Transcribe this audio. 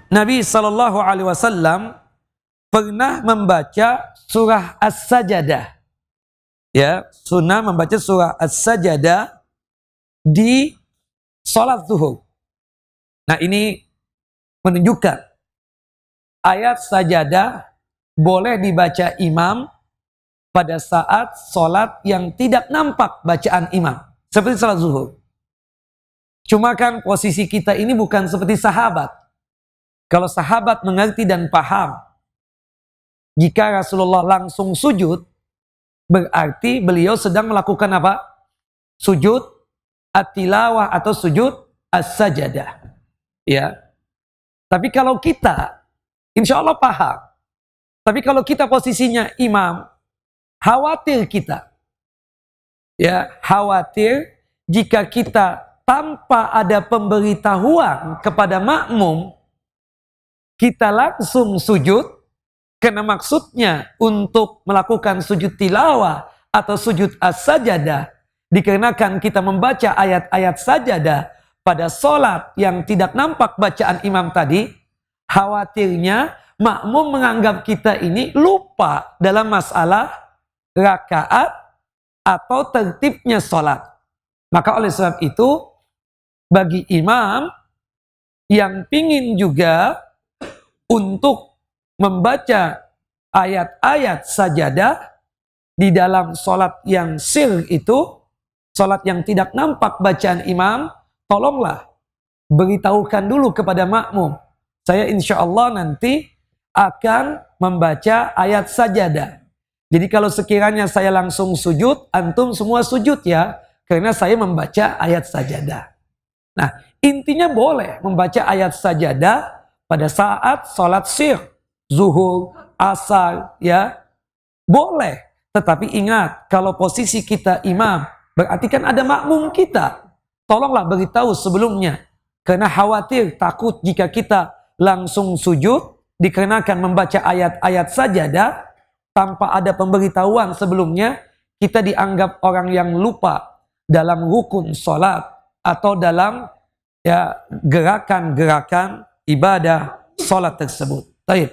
Nabi SAW pernah membaca surah As-Sajadah. Ya, sunnah membaca surah As-Sajadah di sholat zuhur. Nah, ini menunjukkan ayat sajadah boleh dibaca imam pada saat sholat yang tidak nampak bacaan imam. Seperti sholat zuhur. Cuma kan posisi kita ini bukan seperti sahabat. Kalau sahabat mengerti dan paham, jika Rasulullah langsung sujud, berarti beliau sedang melakukan apa? Sujud at-tilawah atau sujud as-sajadah. Ya. Tapi kalau kita, insya Allah paham. Tapi kalau kita posisinya imam, khawatir kita. Ya, khawatir jika kita tanpa ada pemberitahuan kepada makmum, kita langsung sujud, karena maksudnya untuk melakukan sujud tilawah atau sujud as-sajadah, dikarenakan kita membaca ayat-ayat sajadah pada sholat yang tidak nampak bacaan imam tadi, khawatirnya makmum menganggap kita ini lupa dalam masalah rakaat atau tertibnya sholat. Maka oleh sebab itu, bagi imam yang pingin juga untuk membaca ayat-ayat sajadah di dalam sholat yang sir itu, sholat yang tidak nampak bacaan imam, tolonglah beritahukan dulu kepada makmum. Saya insya Allah nanti akan membaca ayat sajadah. Jadi kalau sekiranya saya langsung sujud, antum semua sujud ya, karena saya membaca ayat sajadah. Nah, intinya boleh membaca ayat sajadah pada saat sholat sir, zuhur, asar, ya, boleh. Tetapi ingat, kalau posisi kita imam, berarti kan ada makmum kita. Tolonglah beritahu sebelumnya. Karena khawatir, takut jika kita langsung sujud, dikarenakan membaca ayat-ayat sajadah, tanpa ada pemberitahuan sebelumnya, kita dianggap orang yang lupa dalam rukun sholat, atau dalam ya gerakan-gerakan ibadah sholat tersebut. Baik.